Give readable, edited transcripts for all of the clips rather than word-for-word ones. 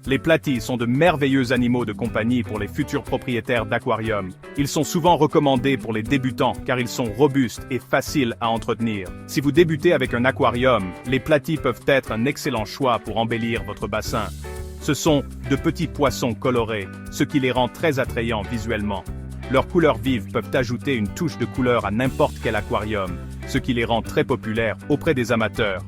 Les platies sont de merveilleux animaux de compagnie pour les futurs propriétaires d'aquariums. Ils sont souvent recommandés pour les débutants car ils sont robustes et faciles à entretenir. Si vous débutez avec un aquarium, les platies peuvent être un excellent choix pour embellir votre bassin. Ce sont de petits poissons colorés, ce qui les rend très attrayants visuellement. Leurs couleurs vives peuvent ajouter une touche de couleur à n'importe quel aquarium, ce qui les rend très populaires auprès des amateurs.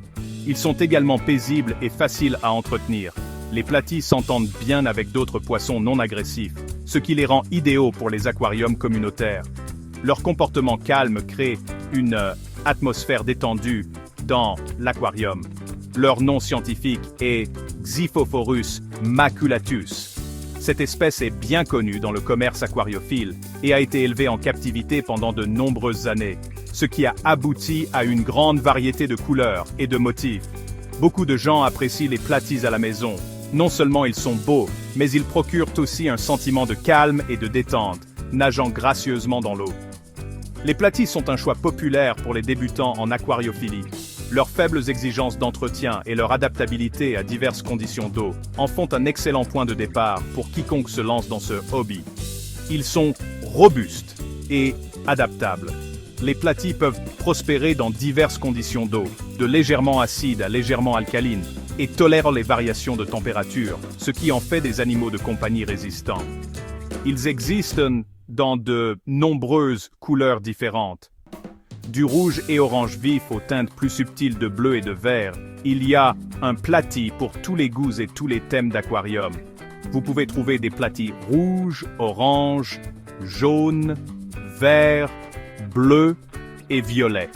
Ils sont également paisibles et faciles à entretenir. Les platies s'entendent bien avec d'autres poissons non agressifs, ce qui les rend idéaux pour les aquariums communautaires. Leur comportement calme crée une atmosphère détendue dans l'aquarium. Leur nom scientifique est Xiphophorus maculatus. Cette espèce est bien connue dans le commerce aquariophile et a été élevée en captivité pendant de nombreuses années, ce qui a abouti à une grande variété de couleurs et de motifs. Beaucoup de gens apprécient les platies à la maison. Non seulement ils sont beaux, mais ils procurent aussi un sentiment de calme et de détente, nageant gracieusement dans l'eau. Les platies sont un choix populaire pour les débutants en aquariophilie. Leurs faibles exigences d'entretien et leur adaptabilité à diverses conditions d'eau en font un excellent point de départ pour quiconque se lance dans ce hobby. Ils sont robustes et adaptables. Les platies peuvent prospérer dans diverses conditions d'eau, de légèrement acide à légèrement alcaline, et tolèrent les variations de température, ce qui en fait des animaux de compagnie résistants. Ils existent dans de nombreuses couleurs différentes. Du rouge et orange vif aux teintes plus subtiles de bleu et de vert, il y a un platy pour tous les goûts et tous les thèmes d'aquarium. Vous pouvez trouver des platies rouges, orange, jaune, vert, bleu et violet.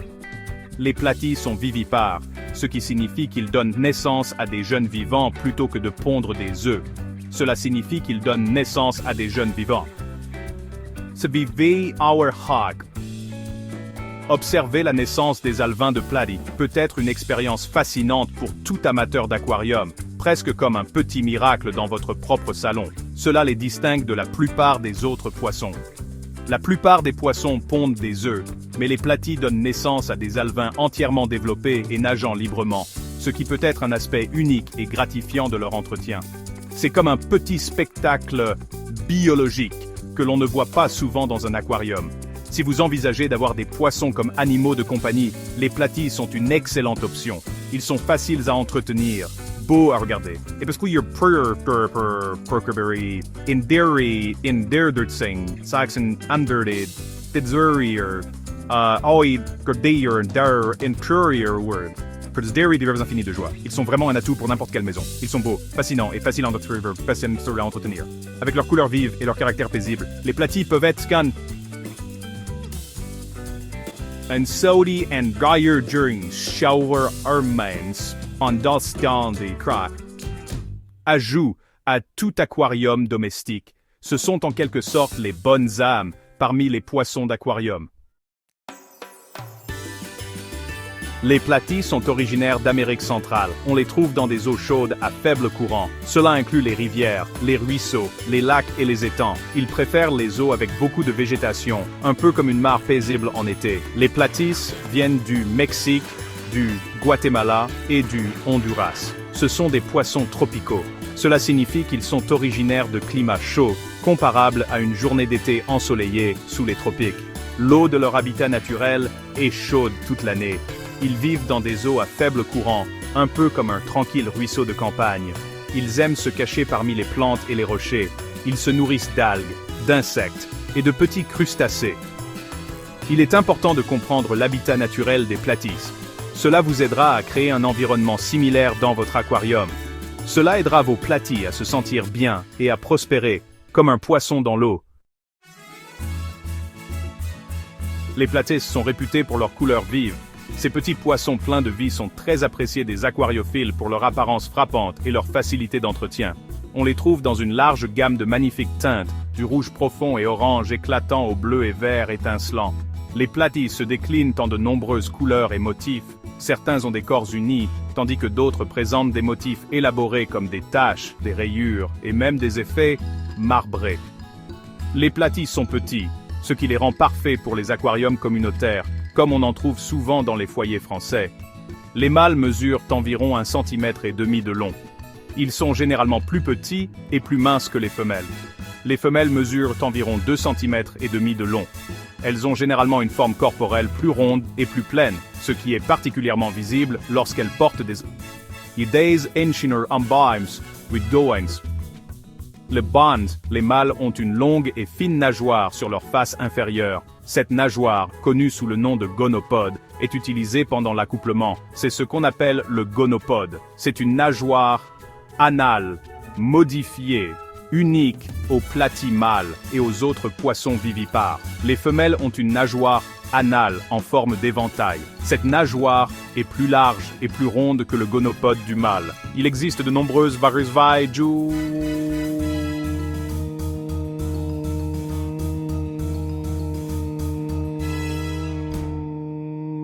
Les platies sont vivipares, ce qui signifie qu'ils donnent naissance à des jeunes vivants plutôt que de pondre des œufs. Cela signifie qu'ils donnent naissance à des jeunes vivants. Vivez our hog. Observer la naissance des alevins de platies peut être une expérience fascinante pour tout amateur d'aquarium, presque comme un petit miracle dans votre propre salon. Cela les distingue de la plupart des autres poissons. La plupart des poissons pondent des œufs, mais les platies donnent naissance à des alevins entièrement développés et nageant librement, ce qui peut être un aspect unique et gratifiant de leur entretien. C'est comme un petit spectacle biologique que l'on ne voit pas souvent dans un aquarium. Si vous envisagez d'avoir des poissons comme animaux de compagnie, les platies sont une excellente option. Ils sont faciles à entretenir, beaux à regarder. Et parce que your procurbery in der Saxon underdid, tidzurier, oi gordeer der interior word. Pour dairy des verbes infinis de joie. Ils sont vraiment un atout pour n'importe quelle maison. Ils sont beaux, fascinants et faciles à entretenir. Avec leur couleur vive et leur caractère paisible, les platies peuvent être en saudi and gaier during shower armens en dans des crack. Ajout à tout aquarium domestique. Ce sont en quelque sorte les bonnes âmes parmi les poissons d'aquarium. Les platies sont originaires d'Amérique centrale. On les trouve dans des eaux chaudes à faible courant. Cela inclut les rivières, les ruisseaux, les lacs et les étangs. Ils préfèrent les eaux avec beaucoup de végétation, un peu comme une mare paisible en été. Les platies viennent du Mexique, du Guatemala et du Honduras. Ce sont des poissons tropicaux. Cela signifie qu'ils sont originaires de climats chauds, comparables à une journée d'été ensoleillée sous les tropiques. L'eau de leur habitat naturel est chaude toute l'année. Ils vivent dans des eaux à faible courant, un peu comme un tranquille ruisseau de campagne. Ils aiment se cacher parmi les plantes et les rochers. Ils se nourrissent d'algues, d'insectes et de petits crustacés. Il est important de comprendre l'habitat naturel des platies. Cela vous aidera à créer un environnement similaire dans votre aquarium. Cela aidera vos platies à se sentir bien et à prospérer, comme un poisson dans l'eau. Les platies sont réputés pour leur couleur vive. Ces petits poissons pleins de vie sont très appréciés des aquariophiles pour leur apparence frappante et leur facilité d'entretien. On les trouve dans une large gamme de magnifiques teintes, du rouge profond et orange éclatant au bleu et vert étincelant. Les platies se déclinent en de nombreuses couleurs et motifs. Certains ont des corps unis, tandis que d'autres présentent des motifs élaborés comme des taches, des rayures et même des effets marbrés. Les platies sont petits, ce qui les rend parfaits pour les aquariums communautaires, comme on en trouve souvent dans les foyers français. Les mâles mesurent environ 1,5 cm de long. Ils sont généralement plus petits et plus minces que les femelles. Les femelles mesurent environ 2,5 cm de long. Elles ont généralement une forme corporelle plus ronde et plus pleine, ce qui est particulièrement visible lorsqu'elles portent des idées enchiner ambimes with doings. Les bands, les mâles ont une longue et fine nageoire sur leur face inférieure. Cette nageoire, connue sous le nom de gonopode, est utilisée pendant l'accouplement. C'est ce qu'on appelle le gonopode. C'est une nageoire anale, modifiée, unique aux platies mâles et aux autres poissons vivipares. Les femelles ont une nageoire anale en forme d'éventail. Cette nageoire est plus large et plus ronde que le gonopode du mâle. Il existe de nombreuses variétés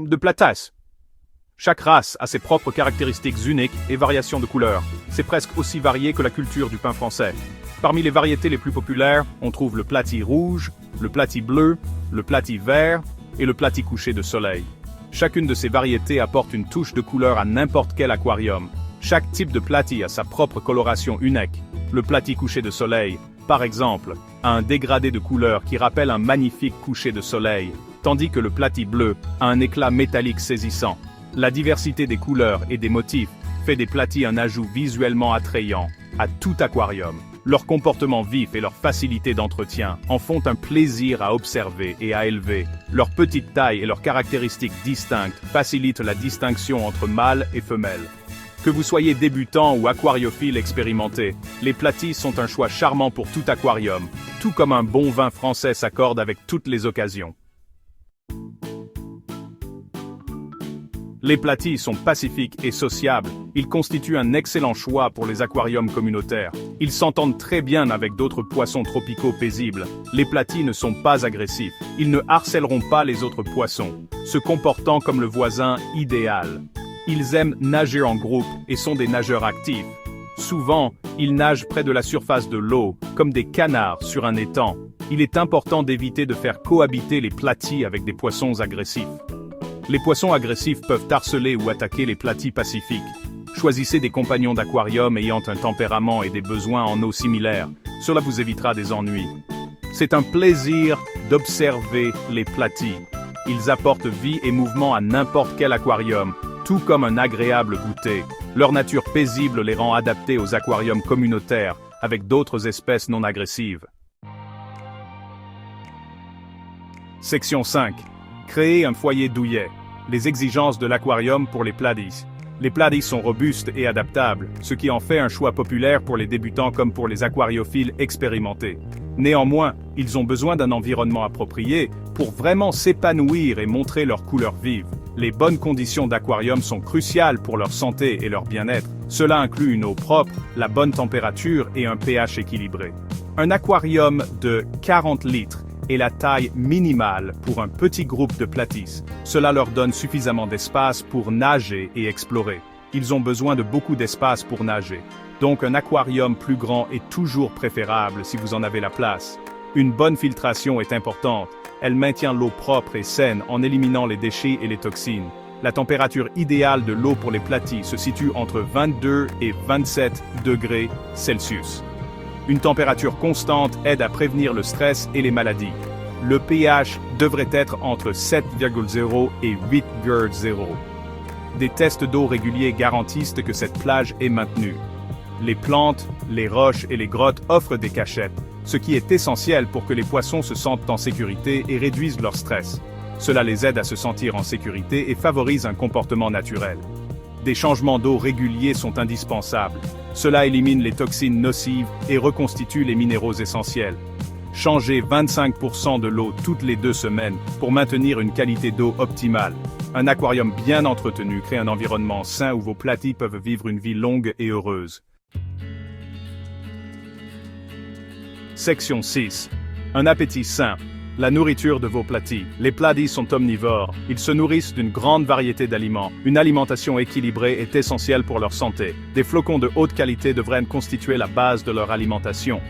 de platas. Chaque race a ses propres caractéristiques uniques et variations de couleurs. C'est presque aussi varié que la culture du pain français. Parmi les variétés les plus populaires, on trouve le platy rouge, le platy bleu, le platy vert et le platy couché de soleil. Chacune de ces variétés apporte une touche de couleur à n'importe quel aquarium. Chaque type de platy a sa propre coloration unique. Le platy couché de soleil, par exemple, a un dégradé de couleur qui rappelle un magnifique coucher de soleil, tandis que le platy bleu a un éclat métallique saisissant. La diversité des couleurs et des motifs fait des platies un ajout visuellement attrayant à tout aquarium. Leur comportement vif et leur facilité d'entretien en font un plaisir à observer et à élever. Leur petite taille et leurs caractéristiques distinctes facilitent la distinction entre mâles et femelles. Que vous soyez débutant ou aquariophile expérimenté, les platies sont un choix charmant pour tout aquarium, tout comme un bon vin français s'accorde avec toutes les occasions. Les platies sont pacifiques et sociables. Ils constituent un excellent choix pour les aquariums communautaires. Ils s'entendent très bien avec d'autres poissons tropicaux paisibles. Les platies ne sont pas agressifs. Ils ne harcèleront pas les autres poissons, se comportant comme le voisin idéal. Ils aiment nager en groupe et sont des nageurs actifs. Souvent, ils nagent près de la surface de l'eau, comme des canards sur un étang. Il est important d'éviter de faire cohabiter les platies avec des poissons agressifs. Les poissons agressifs peuvent harceler ou attaquer les platies pacifiques. Choisissez des compagnons d'aquarium ayant un tempérament et des besoins en eau similaires. Cela vous évitera des ennuis. C'est un plaisir d'observer les platies. Ils apportent vie et mouvement à n'importe quel aquarium, tout comme un agréable goûter. Leur nature paisible les rend adaptés aux aquariums communautaires, avec d'autres espèces non agressives. Section 5. Créer un foyer douillet. Les exigences de l'aquarium pour les platies. Les platies sont robustes et adaptables, ce qui en fait un choix populaire pour les débutants comme pour les aquariophiles expérimentés. Néanmoins, ils ont besoin d'un environnement approprié pour vraiment s'épanouir et montrer leurs couleurs vives. Les bonnes conditions d'aquarium sont cruciales pour leur santé et leur bien-être. Cela inclut une eau propre, la bonne température et un pH équilibré. Un aquarium de 40 litres est la taille minimale pour un petit groupe de platies. Cela leur donne suffisamment d'espace pour nager et explorer. Ils ont besoin de beaucoup d'espace pour nager. Donc un aquarium plus grand est toujours préférable si vous en avez la place. Une bonne filtration est importante. Elle maintient l'eau propre et saine en éliminant les déchets et les toxines. La température idéale de l'eau pour les platies se situe entre 22 et 27 degrés Celsius. Une température constante aide à prévenir le stress et les maladies. Le pH devrait être entre 7,0 et 8,0. Des tests d'eau réguliers garantissent que cette plage est maintenue. Les plantes, les roches et les grottes offrent des cachettes, ce qui est essentiel pour que les poissons se sentent en sécurité et réduisent leur stress. Cela les aide à se sentir en sécurité et favorise un comportement naturel. Des changements d'eau réguliers sont indispensables. Cela élimine les toxines nocives et reconstitue les minéraux essentiels. Changez 25% de l'eau toutes les 2 semaines pour maintenir une qualité d'eau optimale. Un aquarium bien entretenu crée un environnement sain où vos platies peuvent vivre une vie longue et heureuse. Section 6. Un appétit sain. La nourriture de vos platies. Les platies sont omnivores. Ils se nourrissent d'une grande variété d'aliments. Une alimentation équilibrée est essentielle pour leur santé. Des flocons de haute qualité devraient constituer la base de leur alimentation.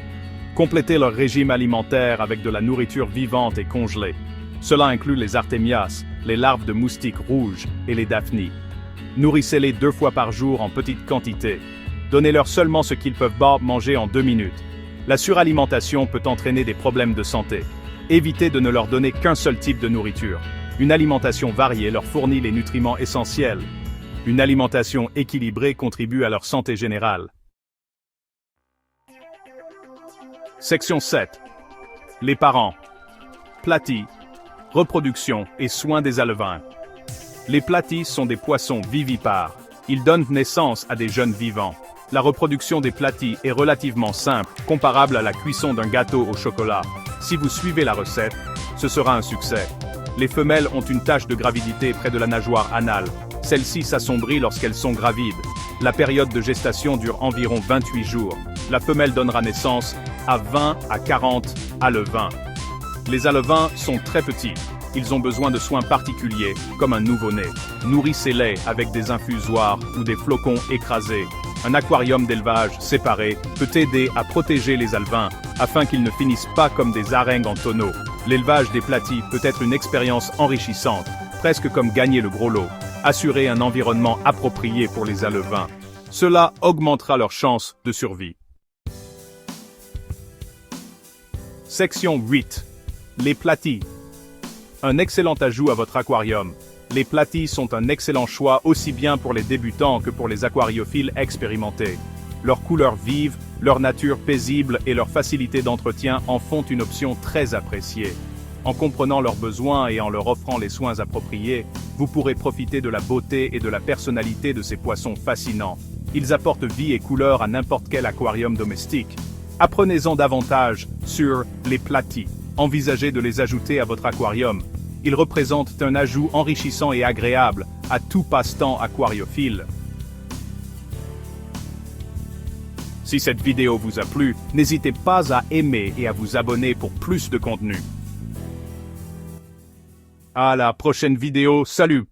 Complétez leur régime alimentaire avec de la nourriture vivante et congelée. Cela inclut les artémias, les larves de moustiques rouges et les daphnies. Nourrissez-les 2 fois par jour en petite quantité. Donnez-leur seulement ce qu'ils peuvent manger en 2 minutes. La suralimentation peut entraîner des problèmes de santé. Évitez de ne leur donner qu'un seul type de nourriture. Une alimentation variée leur fournit les nutriments essentiels. Une alimentation équilibrée contribue à leur santé générale. Section 7. Les parents. Platies, reproduction et soins des alevins. Les platies sont des poissons vivipares. Ils donnent naissance à des jeunes vivants. La reproduction des platies est relativement simple, comparable à la cuisson d'un gâteau au chocolat. Si vous suivez la recette, ce sera un succès. Les femelles ont une tache de gravidité près de la nageoire anale. Celle-ci s'assombrit lorsqu'elles sont gravides. La période de gestation dure environ 28 jours. La femelle donnera naissance à 20 à 40 alevins. Les alevins sont très petits. Ils ont besoin de soins particuliers, comme un nouveau-né. Nourrissez-les avec des infusoires ou des flocons écrasés. Un aquarium d'élevage séparé peut aider à protéger les alevins afin qu'ils ne finissent pas comme des arengs en tonneaux. L'élevage des platies peut être une expérience enrichissante, presque comme gagner le gros lot. Assurez un environnement approprié pour les alevins. Cela augmentera leurs chances de survie. Section 8. Les platies. Un excellent ajout à votre aquarium. Les platies sont un excellent choix aussi bien pour les débutants que pour les aquariophiles expérimentés. Leur couleur vive, leur nature paisible et leur facilité d'entretien en font une option très appréciée. En comprenant leurs besoins et en leur offrant les soins appropriés, vous pourrez profiter de la beauté et de la personnalité de ces poissons fascinants. Ils apportent vie et couleur à n'importe quel aquarium domestique. Apprenez-en davantage sur les platies. Envisagez de les ajouter à votre aquarium. Ils représentent un ajout enrichissant et agréable à tout passe-temps aquariophile. Si cette vidéo vous a plu, n'hésitez pas à aimer et à vous abonner pour plus de contenu. À la prochaine vidéo, salut!